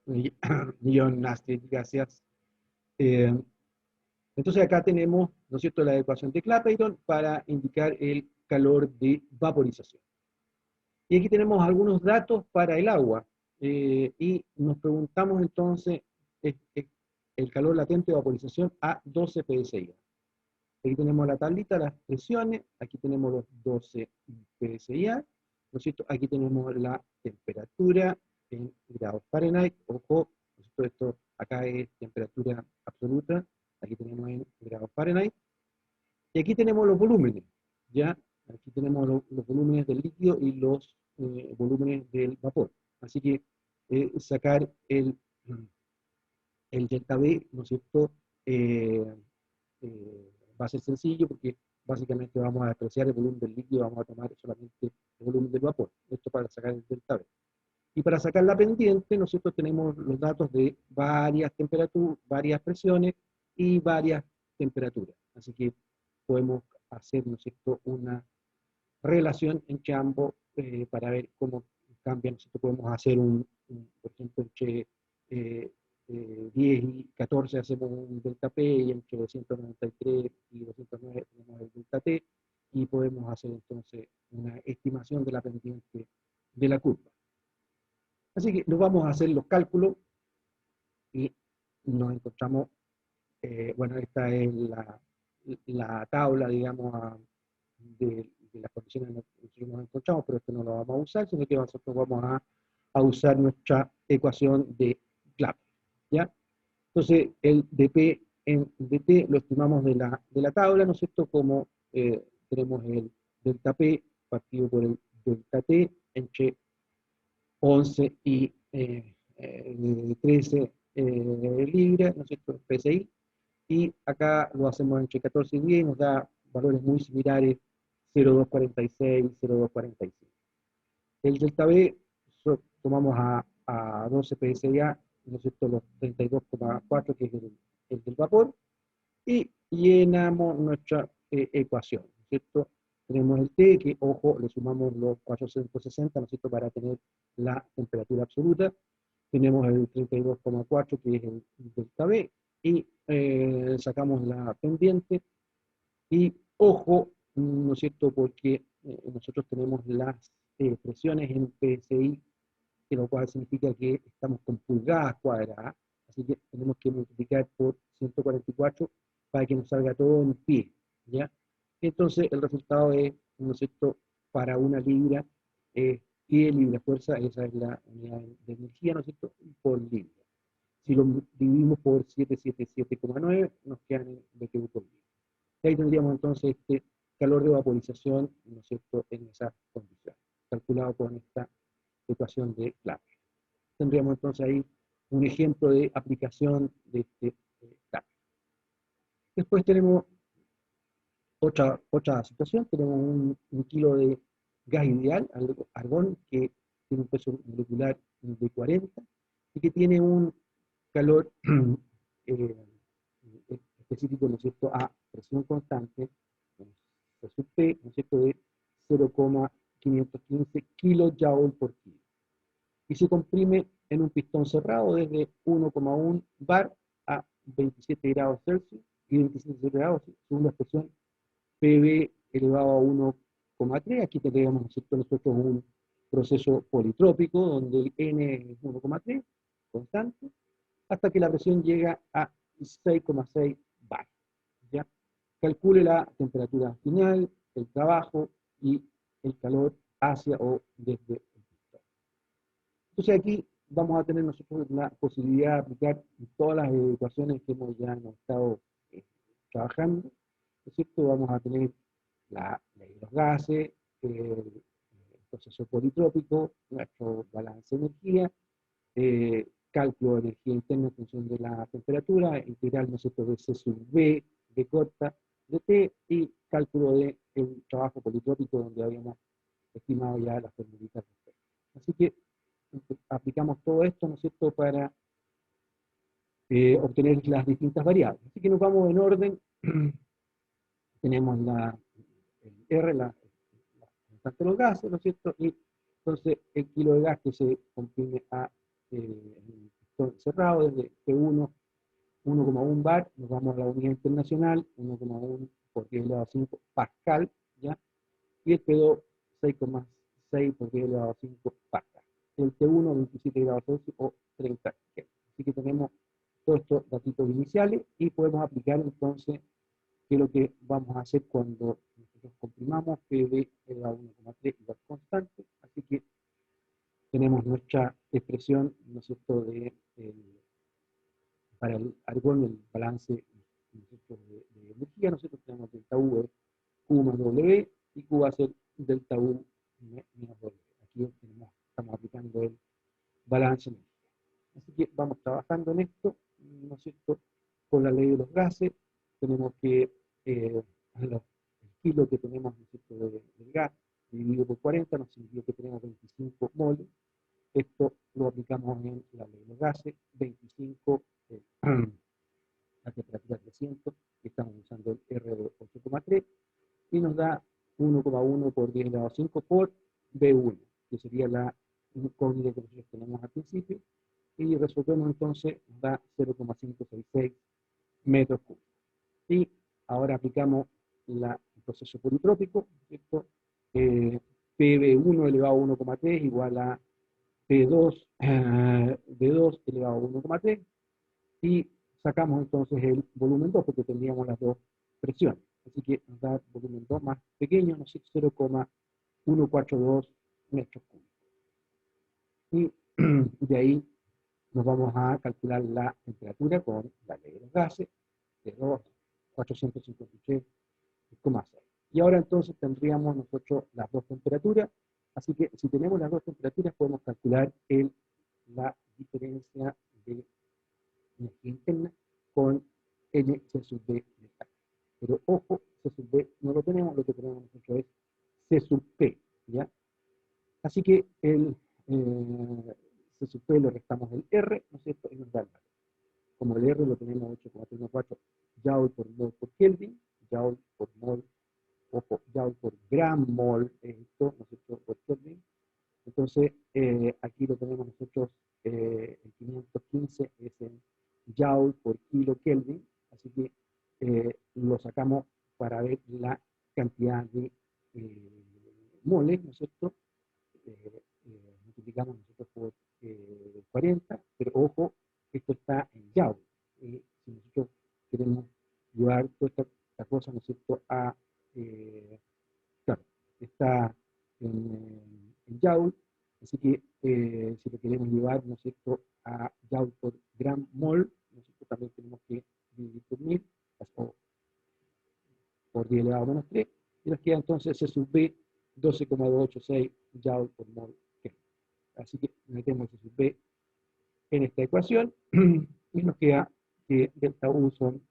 John Astrid, gracias. Eh, entonces acá tenemos, ¿no es cierto?, la ecuación de Clapeyron para indicar el calor de vaporización. Y aquí tenemos algunos datos para el agua. Y nos preguntamos entonces el calor latente de vaporización a 12 psi. Aquí tenemos la tablita, las presiones, aquí tenemos los 12 psi, ¿no es cierto? Aquí tenemos la temperatura en grados Fahrenheit, ojo, ¿no es cierto? Esto acá es temperatura absoluta, aquí tenemos en grados Fahrenheit, y aquí tenemos los volúmenes, ¿ya? Aquí tenemos los volúmenes del líquido y los volúmenes del vapor. Así que sacar el delta V, ¿no es cierto? Eh, va a ser sencillo porque básicamente vamos a despreciar el volumen del líquido, vamos a tomar solamente el volumen del vapor. Esto para sacar el delta V. Y para sacar la pendiente, nosotros tenemos los datos de varias temperaturas, varias presiones y varias temperaturas. Así que podemos hacer, ¿no es cierto?, una relación entre ambos para ver cómo cambian. Nosotros podemos hacer por ejemplo, entre 10 y 14 hacemos un delta P, y entre 293 y 209 tenemos el delta T, y podemos hacer entonces una estimación de la pendiente de la curva. Así que nos vamos a hacer los cálculos y nos encontramos, bueno, esta es la tabla, digamos, de las condiciones en las que nos encontramos, pero esto no lo vamos a usar, sino que nosotros vamos a usar nuestra ecuación de Clapeyron, ¿ya? Entonces, el dP en dt lo estimamos de la tabla, ¿no es cierto? Como tenemos el delta P partido por el delta T entre 11 y 13 libras, ¿no es cierto? PSI, y acá lo hacemos entre 14 y 10 y nos da valores muy similares, 0,246, 0,245. El delta B tomamos a 12 PSA, ¿no es cierto?, los 32,4, que es el del vapor, y llenamos nuestra ecuación, ¿no es cierto? Tenemos el T, que, ojo, le sumamos los 460, ¿no es cierto?, para tener la temperatura absoluta. Tenemos el 32,4, que es el delta B, y sacamos la pendiente, y ojo, ¿no es cierto?, porque nosotros tenemos las presiones en PSI, que lo cual significa que estamos con pulgadas cuadradas, así que tenemos que multiplicar por 144 para que nos salga todo en pie, ¿ya? Entonces el resultado es, ¿no es cierto?, para una libra, pie, libra, fuerza, esa es la unidad de energía, ¿no es cierto?, por libra. Si lo dividimos por 777,9, nos quedan en BTU por libra. Y ahí tendríamos entonces este calor de vaporización, ¿no es cierto?, en esa condición, calculado con esta ecuación de Clapeyron. Tendríamos entonces ahí un ejemplo de aplicación de este Clapeyron. Después tenemos otra situación, tenemos un kilo de gas ideal, argón, que tiene un peso molecular de 40 y que tiene un calor eh, específico, ¿no es cierto?, a presión constante, sub P, ¿no es cierto?, de 0,515 kilojoule por kilo. Y se comprime en un pistón cerrado desde 1,1 bar a 27 grados Celsius y 27 grados, según la expresión PV elevado a 1,3. Aquí tendríamos, ¿no es cierto?, nosotros un proceso politrópico donde el N es 1,3, constante, hasta que la presión llega a 6,6 bar. ¿Ya? Calcule la temperatura final, el trabajo y el calor hacia o desde el pistón. Entonces aquí vamos a tener nosotros la posibilidad de aplicar todas las ecuaciones que ya hemos estado trabajando, ¿no es cierto? Vamos a tener la ley de los gases, el proceso politrópico, nuestro balance de energía, cálculo de energía interna en función de la temperatura, integral, ¿no es cierto?, de C sub B, de corta, de T, y cálculo del trabajo politrópico, donde habíamos estimado ya las formulitas. Así que aplicamos todo esto, ¿no es cierto?, para obtener las distintas variables. Así que nos vamos en orden. Tenemos el R, la constante de los gases, ¿no es cierto? Y entonces el kilo de gas que se comprime a cerrado, desde P1, 1,1 bar, nos vamos a la unidad internacional, 1,1 por 10 elevado a 5 pascal, ¿ya? Y el P2, 6,6 por 10 elevado a 5 pascal. El T1, 27 grados Celsius o 30 Kelvin. Así que tenemos todos estos datos iniciales y podemos aplicar entonces qué es lo que vamos a hacer cuando nosotros comprimamos PV elevado a 1,3 igual constante. Así que tenemos nuestra expresión, ¿no es cierto?, para el argón, el balance, ¿no es cierto?, de energía. Nosotros tenemos delta U es Q más W y Q va a ser delta U menos W. Aquí estamos aplicando el balance energía. Así que vamos trabajando en esto, ¿no es cierto?, con la ley de los gases. Tenemos que el kilo que tenemos, ¿no es cierto?, del gas dividido por 40 nos significa que tenemos 25 moles. Esto lo aplicamos en la ley de los gases, 25 a temperatura 300, que estamos usando el R de 8,3, y nos da 1,1 por 10 elevado a 5 por B1, que sería la incógnita que nosotros tenemos al principio, y resolvemos entonces, nos da 0,566 metros cúbicos. Y ahora aplicamos el proceso politrópico, ¿cierto? PB1 elevado a 1,3 igual a P2, B2 elevado a 1,3, y sacamos entonces el volumen 2 porque teníamos las dos presiones. Así que nos da volumen 2 más pequeño, no sé, 0,142 metros cúbicos. Y de ahí nos vamos a calcular la temperatura con la ley de los gases, de 453,6. Y ahora entonces tendríamos nosotros las dos temperaturas. Así que si tenemos las dos temperaturas podemos calcular la diferencia de energía interna con N C sub B de K. Pero ojo, C sub B no lo tenemos, lo que tenemos nosotros es C sub P, ¿ya? Así que el C sub P le restamos el R, ¿no es cierto? Y nos da el valor. Como el R lo tenemos 8,314 Joule por mol por Kelvin, Joule por mol, ojo, Joule por gram mol, esto, ¿no es cierto?, por Kelvin. Entonces, aquí lo tenemos nosotros, el 515 es en Joule por kilo Kelvin, así que lo sacamos para ver la cantidad de moles, ¿no es cierto? Multiplicamos nosotros por 40, pero ojo, esto está en Joule. Si nosotros queremos llevar toda esta cosa, ¿no es cierto?, claro, está en Joule, así que si lo queremos llevar, ¿no es cierto?, a Joule por gram mol, ¿no es cierto?, también tenemos que dividir por 1000, o por 10 elevado a menos 3, y nos queda entonces C sub B 12,286 Joule por mol. Así que metemos C sub B en esta ecuación y nos queda que delta U son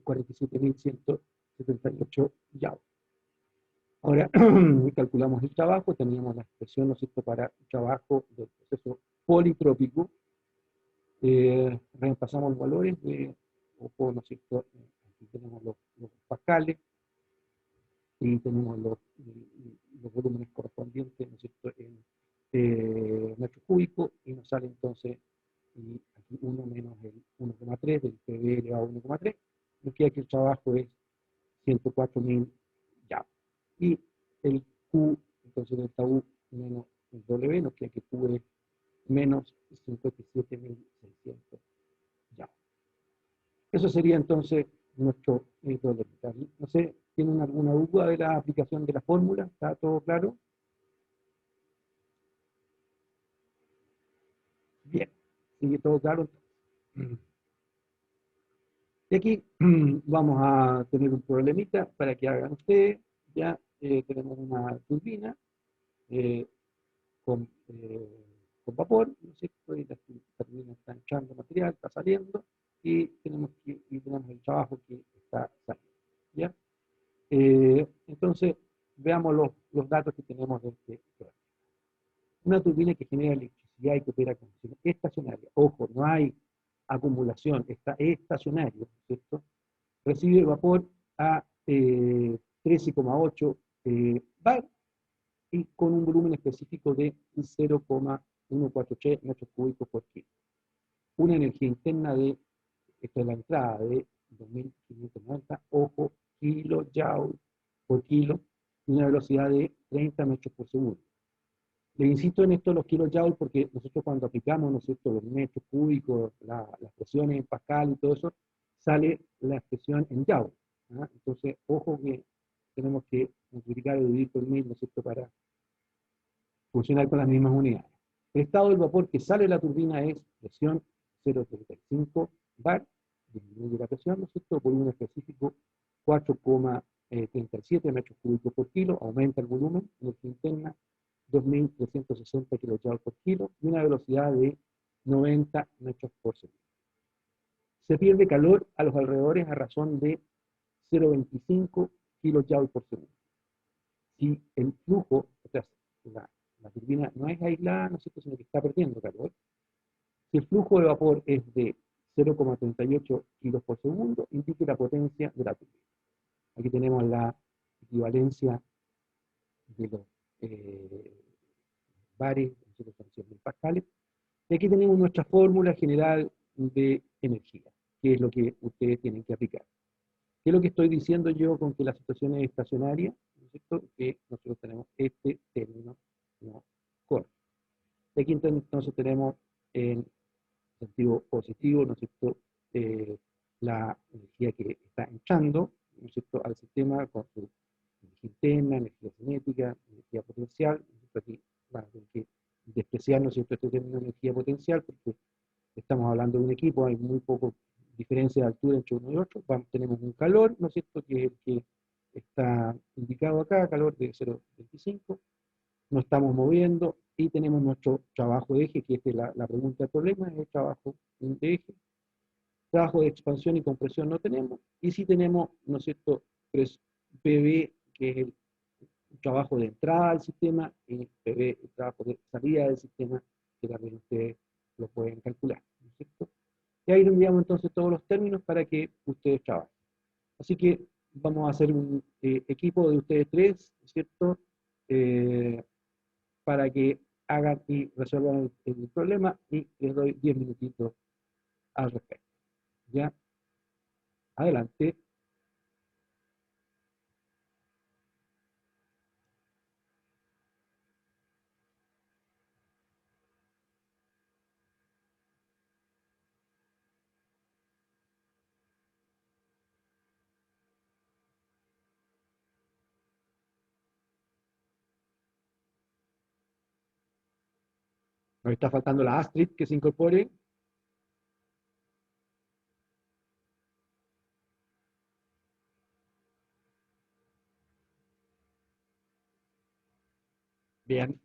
47.178 Joule. Ahora calculamos el trabajo, teníamos la expresión, ¿no es cierto?, para el trabajo del proceso politrópico. Reemplazamos los valores de, ¿no es cierto?, aquí tenemos los pascales y tenemos los volúmenes correspondientes, ¿no es cierto?, en metros cúbicos, y nos sale entonces y aquí 1 menos el 1,3 del PV elevado a 1,3, nos queda que el trabajo es 104.000 ya. Y el Q, entonces delta U menos el W, nos queda que Q es menos 57.600 ya. Eso sería entonces nuestro W. No sé, ¿tienen alguna duda de la aplicación de la fórmula? ¿Está todo claro? Bien, sigue todo claro. Y aquí vamos a tener un problemita para que hagan ustedes. Ya tenemos una turbina eh, con, vapor, ¿no es cierto? Y la turbina está echando material, está saliendo, y tenemos el trabajo que está saliendo. ¿Ya? Entonces, veamos los datos que tenemos de este programa. Una turbina que genera electricidad y que opera con estacionaria. Ojo, no hay acumulación, está estacionario, ¿cierto? Recibe vapor a 13,8 bar y con un volumen específico de 0,143 metros cúbicos por kilo. una energía interna de, esto es la entrada, de 2.590, ojo, kilojoule por kilo, y una velocidad de 30 metros por segundo. Le insisto en esto los kilojoules porque nosotros cuando aplicamos, ¿no es cierto?, los metros cúbicos, las presiones en pascal y todo eso, sale la expresión en joule. ¿Ah? Entonces, ojo que tenemos que multiplicar o dividir por 1000, ¿no es cierto?, para funcionar con las mismas unidades. El estado del vapor que sale de la turbina es presión 0,35 bar, disminuye la presión, ¿no es cierto?, por un específico 4,37 metros cúbicos por kilo, aumenta el volumen, energía interna 2.360 kJ por kilo y una velocidad de 90 metros por segundo. Se pierde calor a los alrededores a razón de 0,25 kJ por segundo. Si el flujo, o sea, la turbina no es aislada, ¿no es cierto?, sino que está perdiendo calor, si el flujo de vapor es de 0,38 kilos por segundo, indica la potencia de la turbina. Aquí tenemos la equivalencia de los bares, nosotros estamos en pascales, y aquí tenemos nuestra fórmula general de energía, que es lo que ustedes tienen que aplicar. ¿Qué es lo que estoy diciendo yo con que la situación es estacionaria? ¿No es cierto? Que nosotros tenemos este término no corto. Y aquí entonces tenemos en sentido positivo, ¿no es cierto?, la energía que está entrando, ¿no es cierto?, al sistema con su energía interna, energía cinética, energía potencial. Aquí van a tener que despreciar, ¿no es cierto?, este término de energía potencial, porque estamos hablando de un equipo, hay muy poco diferencia de altura entre uno y otro. Tenemos un calor, ¿no es cierto?, que es el que está indicado acá, calor de 0,25, nos estamos moviendo y tenemos nuestro trabajo de eje, que es la pregunta del problema, es el trabajo de eje. Trabajo de expansión y compresión no tenemos, y sí tenemos, ¿no es cierto?, PV, que es el trabajo de entrada al sistema, y PV, el trabajo de salida del sistema, que también ustedes lo pueden calcular, ¿no es cierto? Y ahí enviamos entonces todos los términos para que ustedes trabajen. Así que vamos a hacer un equipo de ustedes tres, ¿no es cierto?, para que hagan y resuelvan el problema, y les doy 10 minutitos al respecto. ¿Ya? Adelante. Nos está faltando la Astrid que se incorpore. Bien.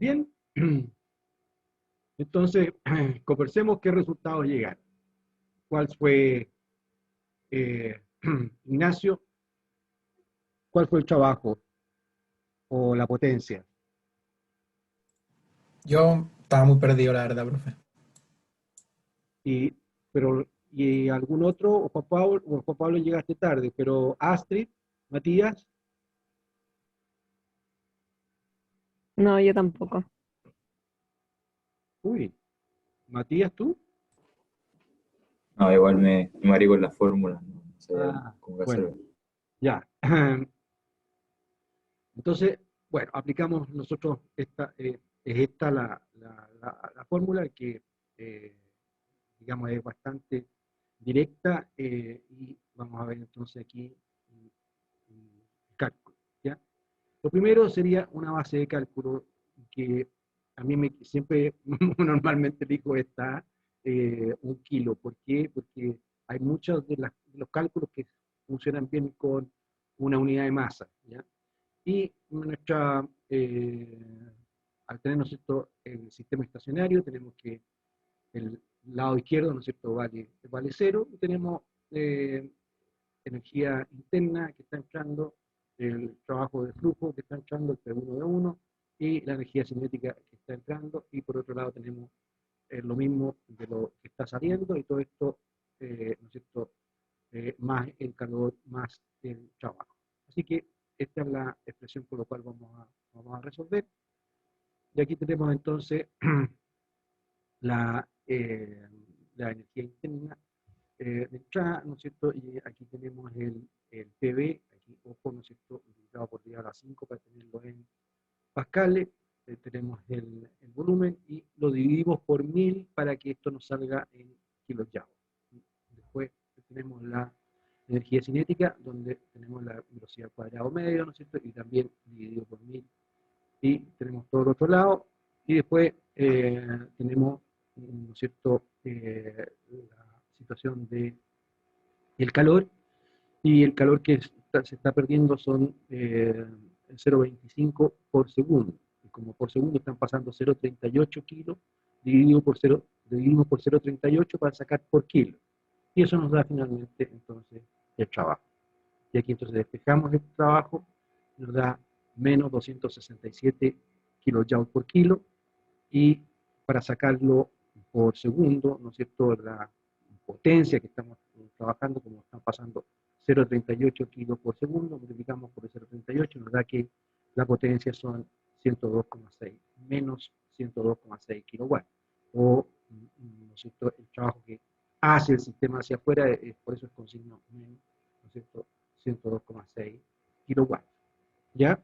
Bien, entonces conversemos qué resultados llegaron. ¿Cuál fue, eh, Ignacio, cuál fue el trabajo o la potencia? Yo estaba muy perdido, la verdad, profe. Y, y algún otro, o Juan Pablo llegaste tarde, pero Astrid, Matías, No, yo tampoco. uy, Matías, ¿tú? No, igual me mareé con la fórmula, no sabía Ah, cómo bueno, hacerlo. ya. Entonces, bueno, aplicamos nosotros es esta la fórmula que, eh, digamos, es bastante directa y vamos a ver entonces aquí el cálculo, ¿ya? Lo primero sería una base de cálculo que a mí siempre normalmente digo está 1 kilo. ¿Por qué? Porque hay muchos de los cálculos que funcionan bien con una unidad de masa, ¿ya? Y al tener, ¿no es cierto?, el sistema estacionario, tenemos que el lado izquierdo, ¿no es cierto?, vale 0, y tenemos energía interna que está entrando, el trabajo de flujo que está entrando, el P1 de 1, y la energía cinética que está entrando, y por otro lado tenemos lo mismo de lo que está saliendo, y todo esto, ¿no es cierto?, más el calor, más el trabajo. Así que esta es la expresión por la cual vamos a resolver. Y aquí tenemos entonces la, eh, la energía interna de entrada, ¿no es cierto? Y aquí tenemos el PV, aquí, ojo, ¿no es cierto?, multiplicado por 10 a la 5 para tenerlo en pascales. Tenemos el volumen y lo dividimos por 1000 para que esto nos salga en kilojoule. Después tenemos la energía cinética, donde tenemos la velocidad al cuadrado medio, ¿no es cierto? Y también dividido por 1000. Y tenemos todo el otro lado. Y después tenemos, ¿no es cierto?, la situación de el calor. Y el calor que se está perdiendo son 0,25 por segundo. Y como por segundo están pasando 0,38 kilos, dividimos por 0,38 para sacar por kilo. Y eso nos da finalmente entonces el trabajo. Y aquí entonces despejamos el trabajo, nos da menos 267 kilojoules por kilo, y para sacarlo por segundo, ¿no es cierto?, la potencia que estamos trabajando, como están pasando 0,38 kilos por segundo, multiplicamos por 0,38, nos da que la potencia son 102,6, menos 102,6 kilowatts. O, ¿no es cierto?, el trabajo que hace el sistema hacia afuera, por eso es con signo menos, ¿no es cierto?, 102,6 kilowatts. ¿Ya?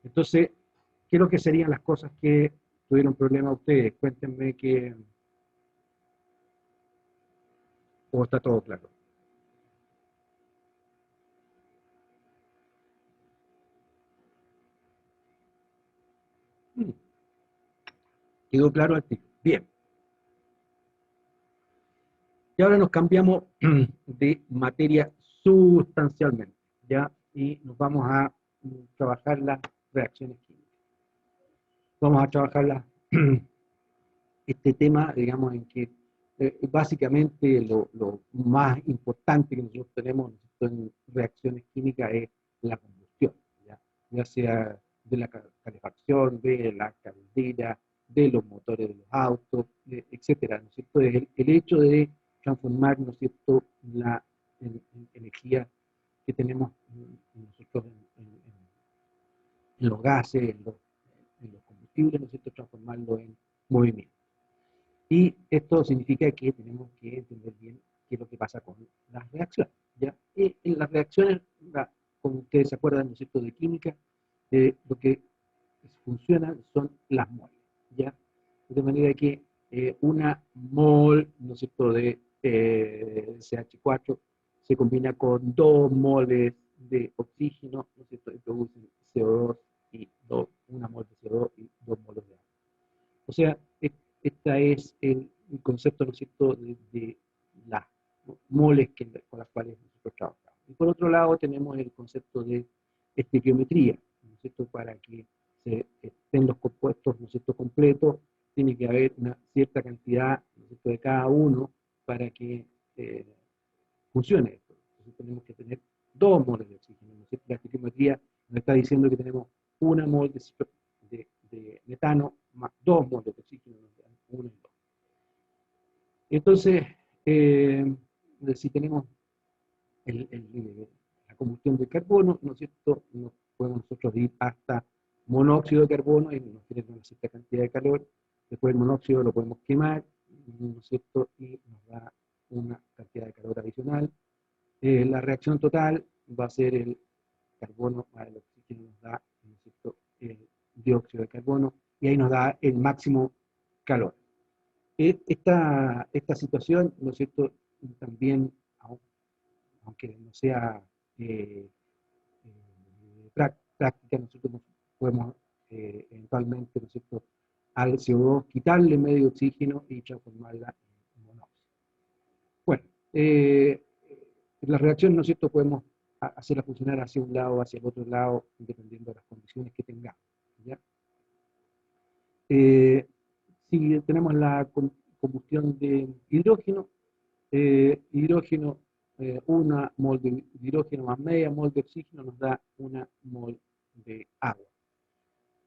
Entonces, ¿qué es lo que serían las cosas que tuvieron problemas ustedes? Cuéntenme que, o está todo claro. Mm, ¿Quedó claro a ti? Bien. Y ahora nos cambiamos de materia sustancialmente, ¿ya? Y nos vamos a trabajar las reacciones químicas. Vamos a trabajar este tema, digamos, en que básicamente lo más importante que nosotros tenemos en reacciones químicas es la combustión, ya sea de la calefacción, de la caldera, de los motores de los autos, etcétera, ¿no es cierto? El hecho de transformar, ¿no es cierto?, la energía que tenemos nosotros en los gases, en los combustibles, ¿no es cierto?, transformarlo en movimiento. Y esto significa que tenemos que entender bien qué es lo que pasa con las reacciones, ¿ya? Y en las reacciones, como ustedes se acuerdan, ¿no es cierto?, de química, lo que funciona son las moles, ¿ya? De manera que una mol, ¿no es cierto?, de CH4 se combina con 2 moles de oxígeno, ¿no es cierto?, y producen CO2 y una mol de CO2 y 2 moles de agua. O sea, este es el concepto, ¿no es cierto?, de las moles con las cuales nosotros trabajamos. Y por otro lado tenemos el concepto de estequiometría, ¿no es cierto?, para que estén los compuestos, ¿no es cierto?, completos, tiene que haber una cierta cantidad, ¿no es cierto?, de cada uno para que funcione esto. Entonces tenemos que tener 2 moles de oxígeno, ¿no es cierto? La estequiometría nos está diciendo que tenemos 1 mol de metano más 2 moles de oxígeno, nos dan 1 y 2. Entonces, si tenemos la combustión del carbono, ¿no es cierto?, nos podemos nosotros ir hasta monóxido de carbono y nos genera una cierta cantidad de calor. Después el monóxido lo podemos quemar, ¿no es cierto?, y nos da una cantidad de calor adicional. La reacción total va a ser el carbono más el oxígeno, nos da, ¿no es cierto?, el dióxido de carbono, y ahí nos da el máximo calor. Esta situación, ¿no es cierto?, también, aunque no sea práctica, nosotros podemos eventualmente, ¿no es cierto?, al CO2 quitarle medio oxígeno y transformarla en monóxido. Bueno, la reacción, ¿no es cierto?, podemos hacerla funcionar hacia un lado o hacia el otro lado, dependiendo de las condiciones que tengamos, ¿ya? Si tenemos la combustión de hidrógeno, una mol de hidrógeno más media mol de oxígeno nos da una mol de agua.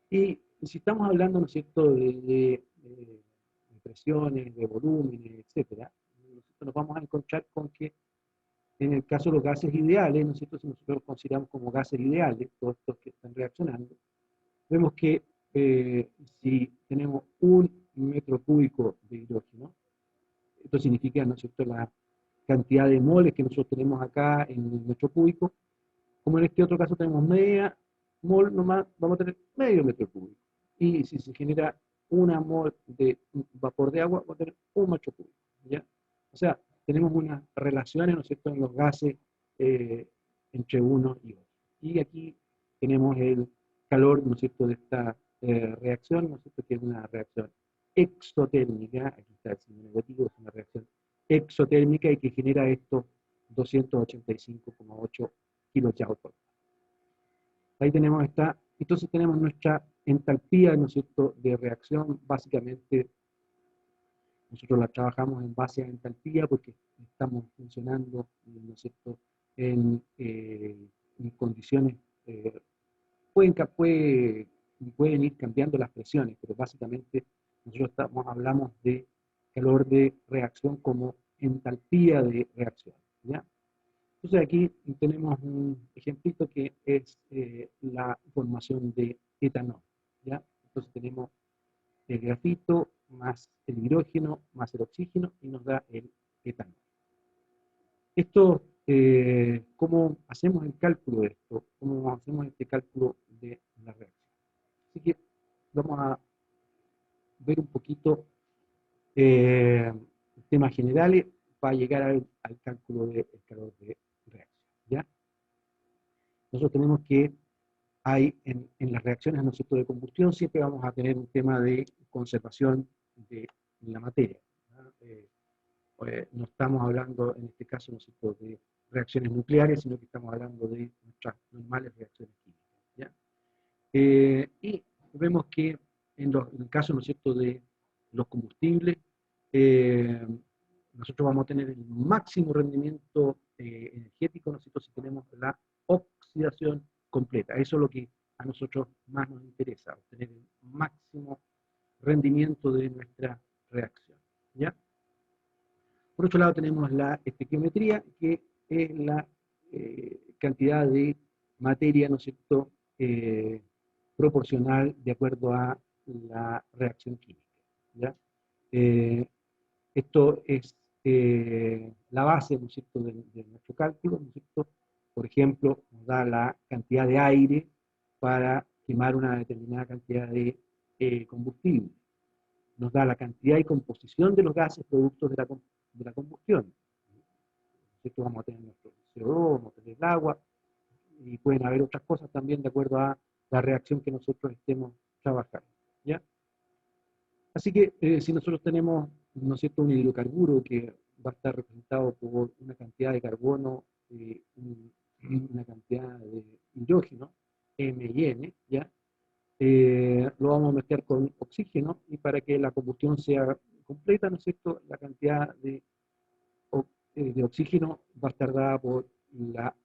Y si estamos hablando, ¿no es cierto?, de presiones, de volúmenes, etcétera, nos vamos a encontrar con que en el caso de los gases ideales, ¿no es cierto?, si nosotros los consideramos como gases ideales, todos estos que están reaccionando, vemos que si tenemos 1 metro cúbico de hidrógeno, esto significa, ¿no es cierto?, la cantidad de moles que nosotros tenemos acá en el metro cúbico. Como en este otro caso tenemos media mol nomás, vamos a tener medio metro cúbico. Y si se genera 1 mol de vapor de agua, vamos a tener 1 metro cúbico, ¿ya? O sea, tenemos unas relaciones, ¿no es cierto?, en los gases entre uno y otro. Y aquí tenemos el calor, ¿no es cierto?, de esta reacción, ¿no es cierto?, que es una reacción exotérmica, aquí está el signo negativo, es una reacción exotérmica y que genera estos 285,8 kilojoules por hora. Ahí tenemos entonces tenemos nuestra entalpía, ¿no es cierto?, de reacción. Básicamente nosotros la trabajamos en base a entalpía porque estamos funcionando, ¿no es cierto?, en condiciones, pueden ir cambiando las presiones, pero básicamente nosotros hablamos de calor de reacción como entalpía de reacción, ¿ya? Entonces aquí tenemos un ejemplito que es la formación de etanol, ¿ya? Entonces tenemos el grafito más el hidrógeno más el oxígeno y nos da el etanol. Esto, ¿cómo hacemos el cálculo de esto? ¿Cómo hacemos este cálculo de la reacción? Así que vamos a ver un poquito temas generales para llegar al cálculo del calor de reacción, ¿ya? Nosotros tenemos que hay en las reacciones, ¿no es cierto?, de combustión, siempre vamos a tener un tema de conservación de la materia, ¿no? No estamos hablando, en este caso, ¿no es cierto?, de reacciones nucleares, sino que estamos hablando de nuestras normales reacciones químicas, ¿ya? Y vemos que en el caso, ¿no es cierto?, de los combustibles, nosotros vamos a tener el máximo rendimiento energético, ¿no es cierto?, si tenemos la oxidación completa. Eso es lo que a nosotros más nos interesa, obtener el máximo rendimiento de nuestra reacción, ¿ya? Por otro lado tenemos la estequiometría, que es la cantidad de materia, ¿no es cierto?, proporcional de acuerdo a la reacción química, ¿ya? Esto es la base, ¿no es cierto?, de nuestro cálculo, ¿no es cierto? Por ejemplo, nos da la cantidad de aire para quemar una determinada cantidad de combustible. Nos da la cantidad y composición de los gases productos de la combustión. ¿Cierto? Vamos a tener nuestro CO2, vamos a tener el agua, y pueden haber otras cosas también de acuerdo a la reacción que nosotros estemos trabajando, ¿ya? Así que si nosotros tenemos, ¿no es cierto?, un hidrocarburo que va a estar representado por una cantidad de carbono, una cantidad de hidrógeno, M y N, ¿ya? lo vamos a mezclar con oxígeno y para que la combustión sea completa, ¿no es cierto?, la cantidad de oxígeno va a estar dada por la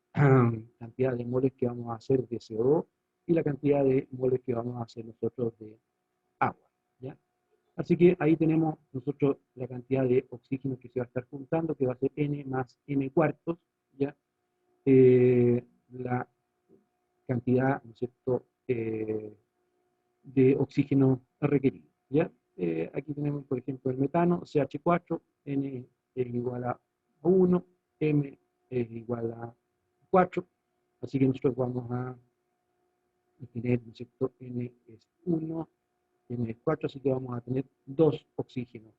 cantidad de moles que vamos a hacer de CO2 y la cantidad de moles que vamos a hacer nosotros de agua, ¿ya? Así que ahí tenemos nosotros la cantidad de oxígeno que se va a estar juntando, que va a ser N más M cuartos, ¿ya? La cantidad, ¿no es cierto?, de oxígeno requerido, ¿ya? Aquí tenemos, por ejemplo, el metano, CH4, N es igual a 1, M es igual a 4, así que nosotros vamos a tener, ¿no es cierto?, N es 1, N es 4, así que vamos a tener 2 oxígenos.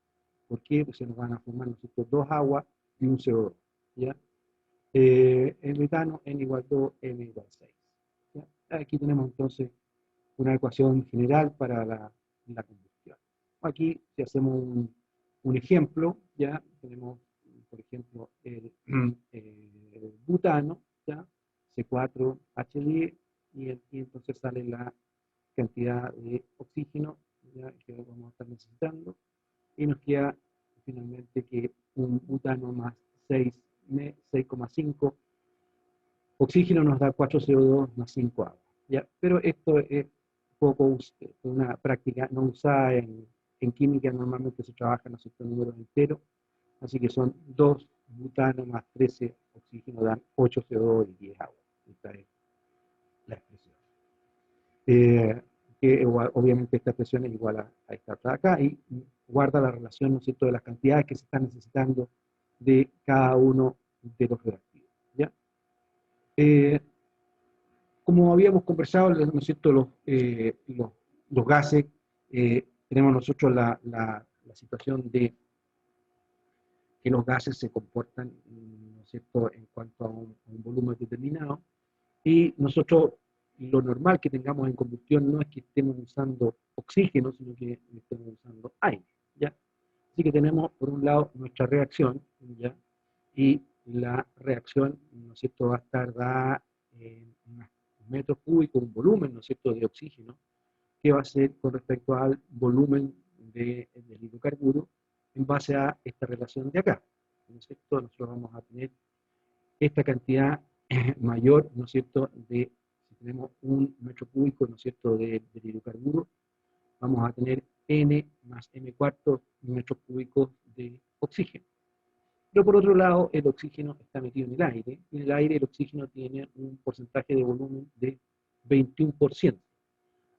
¿Por qué? Pues se nos van a formar, ¿no es cierto?, 2 aguas y un CO2, ¿ya? El metano, N igual 2, M igual 6. ¿Ya? Aquí tenemos entonces una ecuación general para la combustión. Aquí, si hacemos un ejemplo, ya tenemos, por ejemplo, el butano, ¿ya? C4H10, y entonces sale la cantidad de oxígeno, ¿ya?, que vamos a estar necesitando, y nos queda finalmente que un butano más 6,5 oxígeno nos da 4 CO2 más 5 agua, ¿ya? Pero esto es una práctica no usada en química, normalmente se trabaja, ¿no es cierto?, en números enteros, así que son 2 butano más 13 oxígeno dan 8 CO2 y 10 agua. Esta es la expresión. Que obviamente esta expresión es igual a esta de acá y guarda la relación, ¿no es cierto?, de las cantidades que se están necesitando de cada uno de los reactivos, ¿ya? Como habíamos conversado, ¿no es cierto?, los gases, tenemos nosotros la situación de que los gases se comportan, ¿no es cierto?, en cuanto a un volumen determinado, y nosotros lo normal que tengamos en combustión no es que estemos usando oxígeno, sino que estemos usando aire, ¿ya? Así que tenemos, por un lado, nuestra reacción, ¿ya? Y la reacción, ¿no es cierto?, va a estar dada en metros cúbicos, un volumen, ¿no es cierto?, de oxígeno, que va a ser con respecto al volumen del hidrocarburo en base a esta relación de acá, ¿no es cierto? Nosotros vamos a tener esta cantidad mayor, ¿no es cierto?, si tenemos un metro cúbico, ¿no es cierto?, del hidrocarburo, vamos a tener N más M cuartos metros cúbicos de oxígeno. Pero por otro lado, el oxígeno está metido en el aire, y en el aire el oxígeno tiene un porcentaje de volumen de 21%.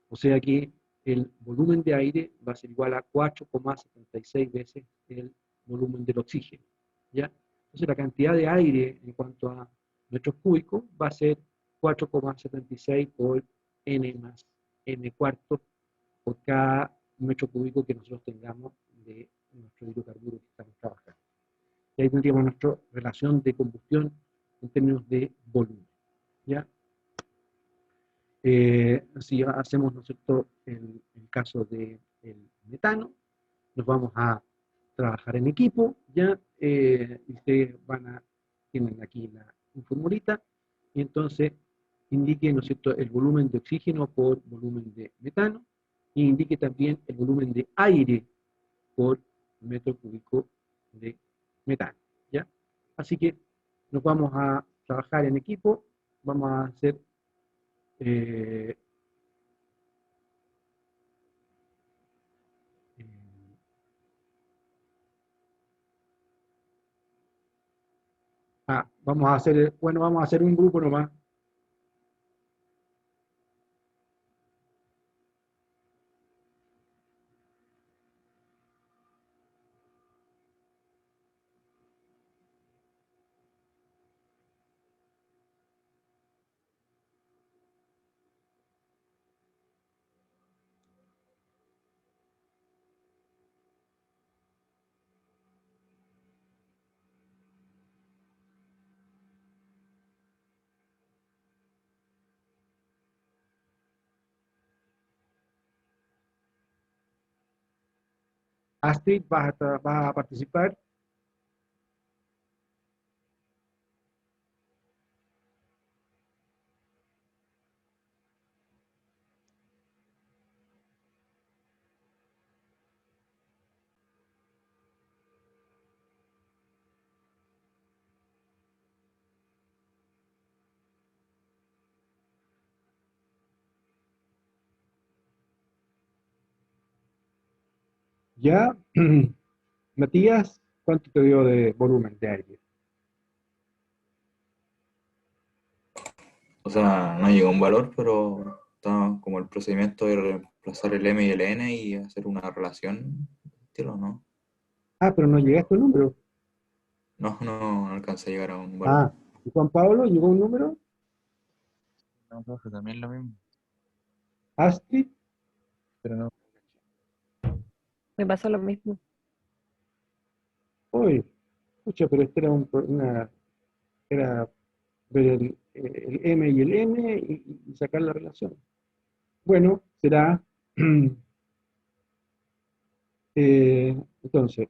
O sea que el volumen de aire va a ser igual a 4,76 veces el volumen del oxígeno, ¿ya? Entonces la cantidad de aire en cuanto a metros cúbicos va a ser 4,76 por N más M cuartos por cada metro cúbico que nosotros tengamos de nuestro hidrocarburo que estamos trabajando. Y ahí tendríamos nuestra relación de combustión en términos de volumen, ¿ya? Si hacemos, ¿no es cierto?, el caso del metano, nos vamos a trabajar en equipo, ¿ya? Y ustedes tienen aquí una formulita, y entonces indique, ¿no es cierto?, el volumen de oxígeno por volumen de metano, y indique también el volumen de aire por metro cúbico de metano, ¿ya? Así que nos vamos a trabajar en equipo, vamos a hacer eh, vamos a hacer un grupo nomás. Astrid, vas a participar. Ya, Matías, ¿cuánto te dio de volumen de aire? O sea, no llegó a un valor, pero está como el procedimiento de reemplazar el M y el N y hacer una relación, estilo, ¿no? Ah, pero no llegaste al número. No alcancé a llegar a un valor. Ah, ¿y Juan Pablo llegó a un número? No, profe, también lo mismo, Astrid, pero no. Me pasó lo mismo. uy, escucha, pero este era era ver el M y el N y sacar la relación. Bueno, será, entonces,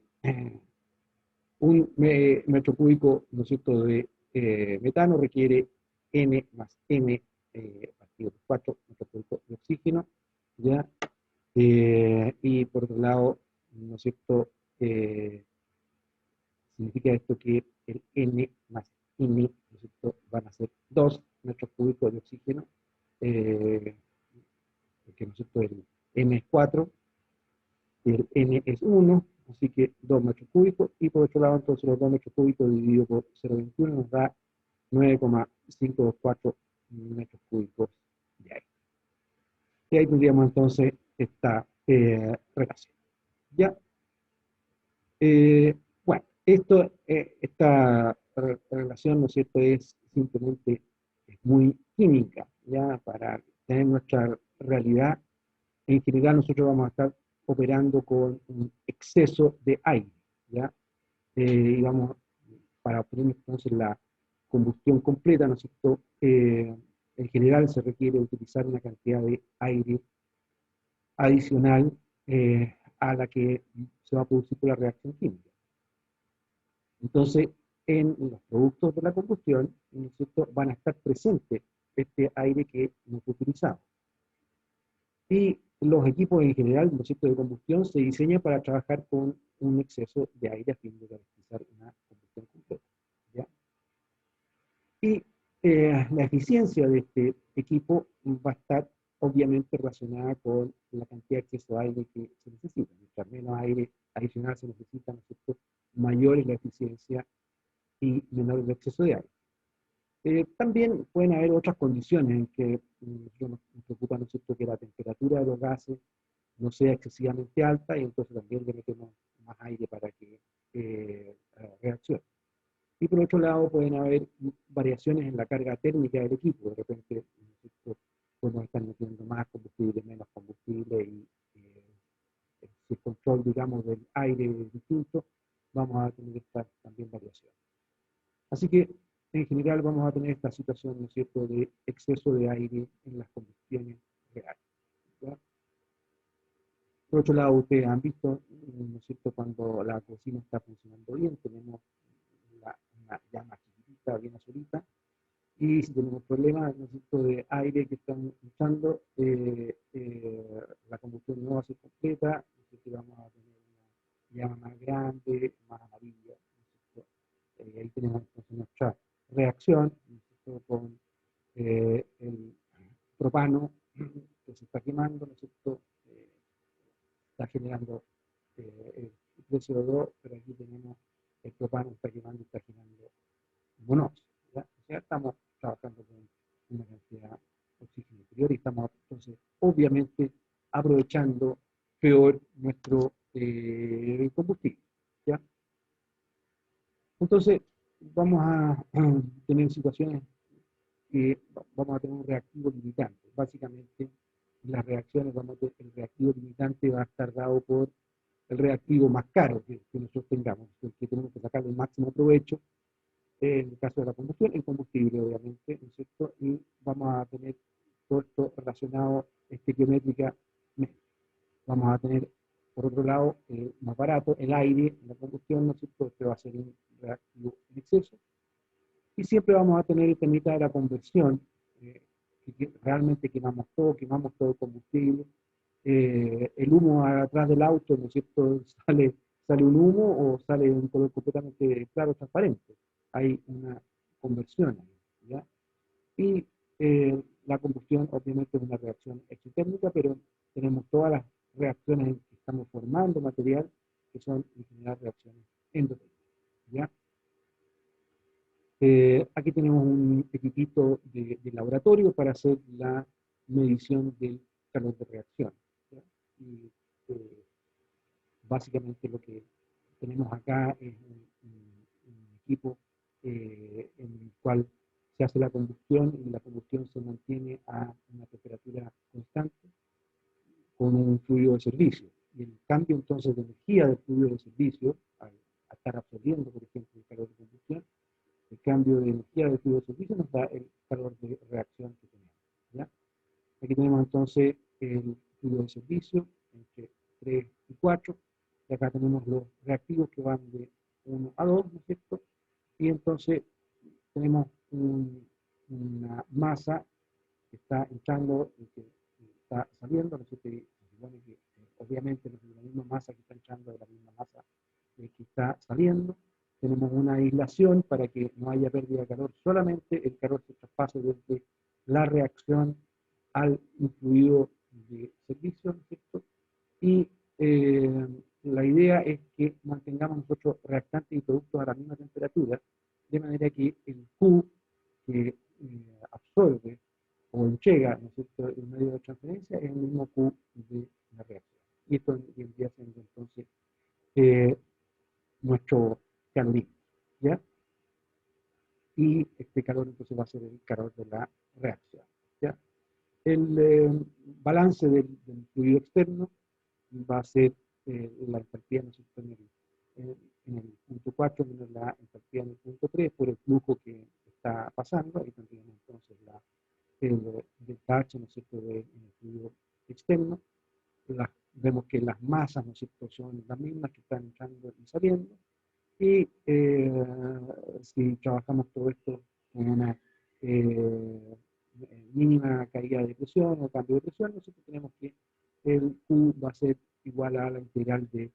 un metro cúbico, ¿no es cierto?, de metano requiere N más M partido por 4 metros cúbicos de oxígeno, ¿ya? Y por otro lado, ¿no es cierto?, significa esto que el N más M, ¿no es cierto?, van a ser 2 metros cúbicos de oxígeno, eh, porque, ¿no es cierto?, el M es 4, el N es 1, así que 2 metros cúbicos, y por otro lado, entonces los 2 metros cúbicos dividido por 0,21 nos da 9,524 metros cúbicos de aire. Y ahí tendríamos entonces esta relación. ¿Ya? Bueno, esta relación, ¿no es cierto?, es simplemente muy química, ¿ya? Para tener nuestra realidad, en general nosotros vamos a estar operando con un exceso de aire, ¿ya? Y vamos, para obtener entonces la combustión completa, ¿no es cierto?, en general se requiere utilizar una cantidad de aire adicional a la que se va a producir por la reacción química. Entonces, en los productos de la combustión, ¿no es cierto?, van a estar presentes este aire que nos utilizamos. Y los equipos en general, ¿no es cierto?, de combustión se diseñan para trabajar con un exceso de aire a fin de garantizar una combustión completa, ¿ya? Y la eficiencia de este equipo va a estar obviamente relacionada con la cantidad de exceso de aire que se necesita. Mientras menos aire adicional se necesita, ¿no es cierto?, mayor es la eficiencia y menor el exceso de aire. También pueden haber otras condiciones en que nos preocupa, ¿no es cierto?, que la temperatura de los gases no sea excesivamente alta y entonces también le metemos más aire para que reaccione. Y por otro lado pueden haber variaciones en la carga térmica del equipo. De repente, ¿no es cierto?, podemos estar metiendo más combustible, menos combustible y si el control, digamos, del aire es distinto, vamos a tener estas también variaciones. Así que, en general, vamos a tener esta situación, ¿no es cierto?, de exceso de aire en las combustiones reales, ¿ya? Por otro lado, ustedes han visto, ¿no es cierto?, cuando la cocina está funcionando bien, tenemos una llama chiquitita, bien azulita, y si tenemos problemas, ¿no es cierto?, de aire que están usando, la combustión no va a ser completa, entonces vamos a tener una llama más grande, más amarilla, ¿no es cierto? Ahí tenemos entonces nuestra reacción, ¿no es cierto?, con el propano que se está quemando, ¿no es cierto?, está generando el CO2, pero aquí tenemos el propano está quemando y está generando monóxido, ¿ya? O sea, estamos trabajando con una cantidad de oxígeno inferior y estamos entonces obviamente aprovechando peor nuestro combustible, ¿ya? Entonces vamos a tener situaciones que vamos a tener un reactivo limitante. Básicamente las reacciones, el reactivo limitante va a estar dado por el reactivo más caro que nosotros tengamos, el que tenemos que sacarle el máximo provecho. En el caso de la combustión, el combustible, obviamente, ¿no es cierto? Y vamos a tener todo esto relacionado estequiométricamente. Vamos a tener, por otro lado, más barato, el aire, la combustión, ¿no es cierto? Este va a ser un reactivo en exceso. Y siempre vamos a tener esta mitad de la conversión, que realmente quemamos todo el combustible. El humo atrás del auto, ¿no es cierto? Sale un humo o sale un color completamente claro, transparente. Hay una conversión ahí, ¿ya? Y la combustión obviamente es una reacción exotérmica, pero tenemos todas las reacciones que estamos formando material, que son en general reacciones endotérmicas, ¿ya? Aquí tenemos un equipito de laboratorio para hacer la medición del calor de reacción, ¿ya? Y básicamente lo que tenemos acá es un equipo en el cual se hace la combustión y la combustión se mantiene a una temperatura constante con un fluido de servicio. Y el cambio entonces de energía del fluido de servicio, al estar absorbiendo, por ejemplo, el calor de combustión, el cambio de energía del fluido de servicio nos da el calor de reacción que tenemos, ¿ya? Aquí tenemos entonces el fluido de servicio entre 3 y 4, y acá tenemos los reactivos que van de 1 a 2, ¿no es cierto? Y entonces tenemos una masa que está entrando y que está saliendo, ¿no es cierto? Y se supone que obviamente no es la misma masa que está entrando, es la misma masa que está saliendo. Tenemos una aislación para que no haya pérdida de calor, solamente el calor se traspase desde la reacción al fluido de servicio, ¿no es cierto? Y la idea es que mantengamos nosotros reactantes y productos a la misma temperatura, de manera que el Q que absorbe o entrega, ¿no es cierto?, el medio de transferencia es el mismo Q de la reacción. Y esto vendría siendo entonces nuestro calorímetro, ¿ya? Y este calor entonces va a ser el calor de la reacción, ¿ya? El balance del fluido externo va a ser la entalpía, ¿no es cierto?, en el punto 4 menos la entalpía en el punto 3 por el flujo que está pasando. Ahí tendríamos entonces el delta H, ¿no es cierto?, en el fluido externo. Vemos que las masas, ¿no es cierto?, son las mismas que están entrando y saliendo. Y si trabajamos todo esto con una mínima caída de presión o cambio de presión, nosotros tenemos que el Q va a ser igual a la integral de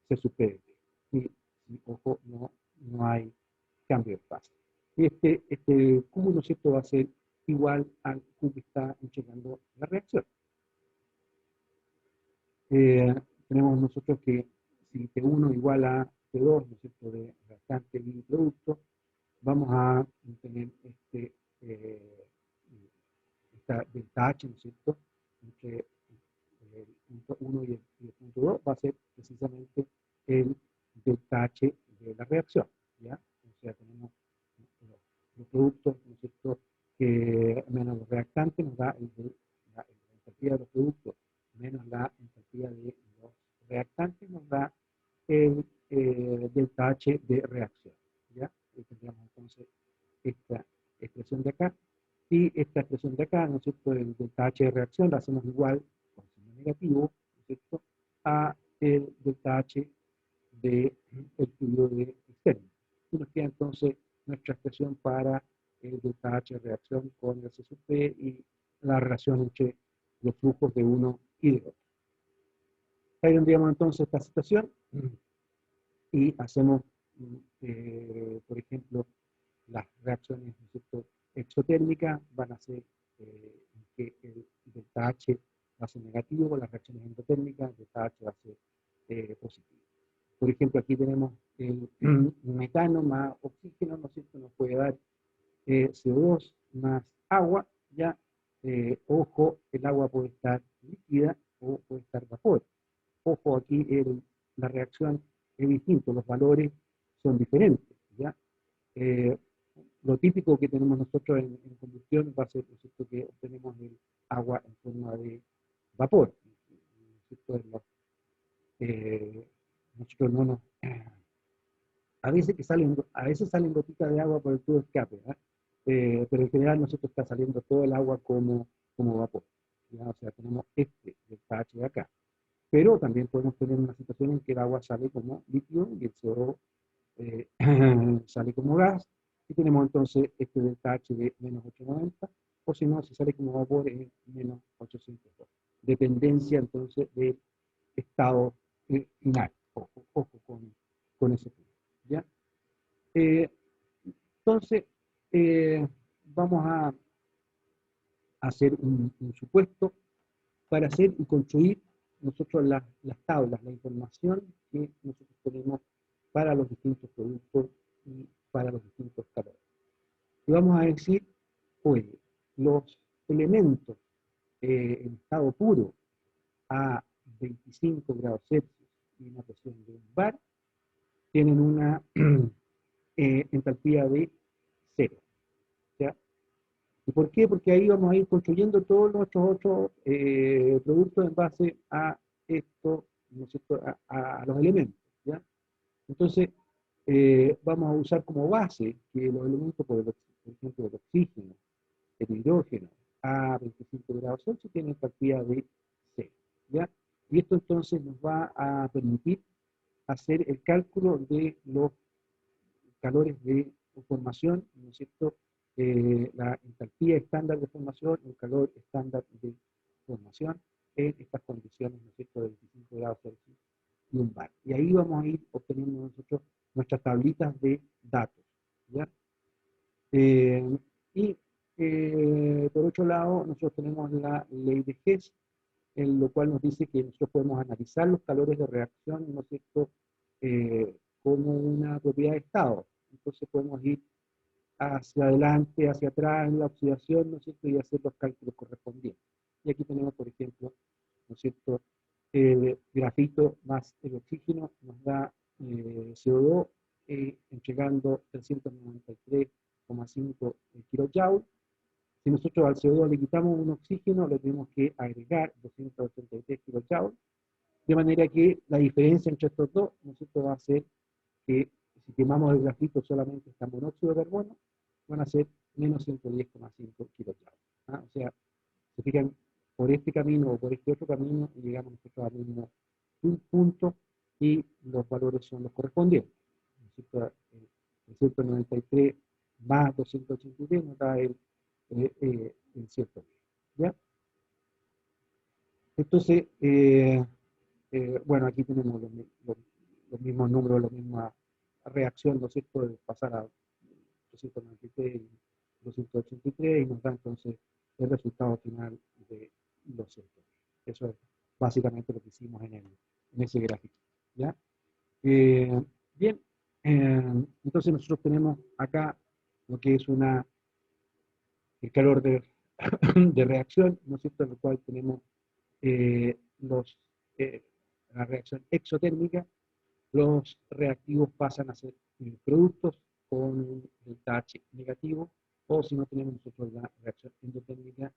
C sub P. Y ojo, no hay cambio de fase. Y este Q, ¿no es cierto?, va a ser igual al Q que está entregando la reacción. Tenemos nosotros que si T1 igual a T2, ¿no es cierto?, de reactante y producto, vamos a tener esta delta H, ¿no es cierto?, entre el punto 1 y el punto 2 va a ser precisamente el delta H de la reacción, ¿ya? O sea, tenemos los productos, ¿no es cierto?, que menos los reactantes nos da la entalpía de los productos menos la entalpía de los reactantes nos da el delta H de reacción, ¿ya? Y tendríamos entonces esta expresión de acá, y esta expresión de acá, ¿no es cierto?, el delta H de reacción la hacemos igual, con signo negativo, ¿no es cierto?, a el delta H del fluido de externo. Y nos queda entonces nuestra expresión para el delta H de reacción con el C sub P y la relación entre los flujos de uno y de otro. Ahí tendríamos entonces esta situación y hacemos, por ejemplo, las reacciones, ¿no es cierto?, exotérmicas van a ser que el delta H va a ser negativo, las reacciones endotérmicas, el delta H va a ser positivo. Por ejemplo, aquí tenemos el metano más oxígeno, ¿no es cierto?, nos puede dar CO2 más agua, ya, ojo, el agua puede estar líquida o puede estar vapor. Ojo, aquí la reacción es distinta, los valores son diferentes, ¿ya? Lo típico que tenemos nosotros en combustión va a ser, ¿no es cierto?, que obtenemos el agua en forma de vapor, ¿no es cierto? Nosotros no nos... A veces salen gotitas de agua por el tubo de escape, ¿eh? Pero en general nosotros está saliendo todo el agua como vapor, ¿ya? O sea, tenemos delta H de acá. Pero también podemos tener una situación en que el agua sale como líquido y el CO2 sale como gas, y tenemos entonces este delta H de menos 890, o si no, si sale como vapor es menos 802. Dependencia entonces del estado final. Ojo con ese punto, ¿ya? Entonces, vamos a hacer un supuesto para hacer y construir nosotros las tablas, la información que nosotros tenemos para los distintos productos y para los distintos calores. Y vamos a decir, oye, los elementos en estado puro a 25 grados Celsius y una presión de un bar tienen una entalpía de 0. ¿Ya? ¿Y por qué? Porque ahí vamos a ir construyendo todos nuestros otros productos en base a esto, ¿no es cierto?, a los elementos. ¿Ya? Entonces, vamos a usar como base que los elementos, por ejemplo, el oxígeno, el hidrógeno, a 25 grados Celsius tienen entalpía de 0. ¿Ya? Y esto entonces nos va a permitir hacer el cálculo de los calores de formación, ¿no es cierto?, la entalpía estándar de formación, el calor estándar de formación en estas condiciones, ¿no es cierto?, de 25 grados Celsius y un bar. Y ahí vamos a ir obteniendo nosotros nuestras tablitas de datos. ¿Ya? Por otro lado, nosotros tenemos la ley de Hess, en lo cual nos dice que nosotros podemos analizar los calores de reacción, ¿no es cierto?, como una propiedad de estado. Entonces podemos ir hacia adelante, hacia atrás en la oxidación, ¿no es cierto?, y hacer los cálculos correspondientes. Y aquí tenemos, por ejemplo, ¿no es cierto?, el grafito más el oxígeno nos da CO2 entregando 393,5 kilojoules. Si nosotros al CO2 le quitamos un oxígeno, le tenemos que agregar 283 kilojoules, de manera que la diferencia entre estos dos, ¿no es cierto?, va a ser que si quemamos el grafito solamente está monóxido de carbono, van a ser menos 110,5 kilojoules. ¿Ah? O sea, se fijan, por este camino o por este otro camino, llegamos nosotros al mismo punto y los valores son los correspondientes. ¿No es cierto? El 193 más 283 nos da el cierto. ¿Ya? Entonces, bueno, aquí tenemos los mismos números, la misma reacción, ¿no es cierto?, de pasar a 293 y 283 y nos da entonces el resultado final de los centros. Eso es básicamente lo que hicimos en ese gráfico. ¿Ya? Bien, entonces nosotros tenemos acá lo que es el calor de reacción, ¿no es cierto?, en el cual tenemos la reacción exotérmica. Los reactivos pasan a ser productos con el pH negativo, o si no tenemos nosotros la reacción endotérmica,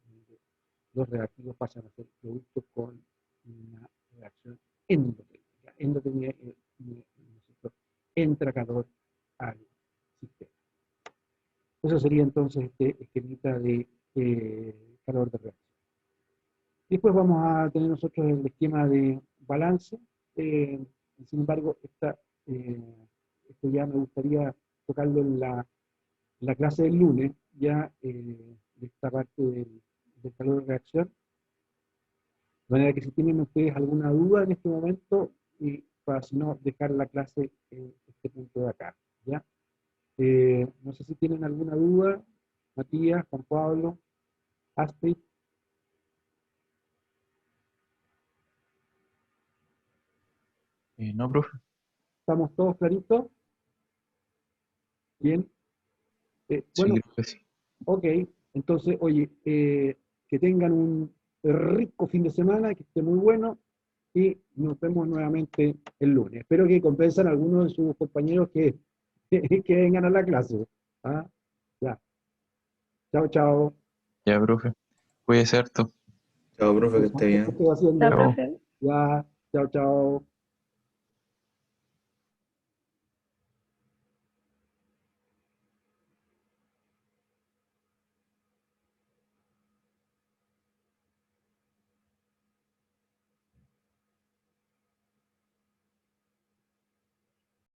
los reactivos pasan a ser productos con una reacción endotérmica. Endotérmica entra calor al sistema. Eso sería entonces este esquemita de calor de reacción. Después vamos a tener nosotros el esquema de balance. Sin embargo, esto ya me gustaría tocarlo en la clase del lunes, ya de esta parte del calor de reacción. De manera que si tienen ustedes alguna duda en este momento, y para si no dejar la clase en este punto de acá. ¿Ya? No sé si tienen alguna duda, Matías, Juan Pablo, Astrid. No, profe. ¿Estamos todos claritos? Bien. Bueno, Sí, creo que sí. ok. Entonces, oye, que tengan un rico fin de semana, que esté muy bueno, y nos vemos nuevamente el lunes. Espero que compensen a algunos de sus compañeros que vengan a la clase. ¿Ah? Ya. Chao, chao. Ya, profe. Cuídese harto. Chao, profe, que Eso esté es lo que bien. estoy haciendo. La Chao. profe. Ya. Chao, chao.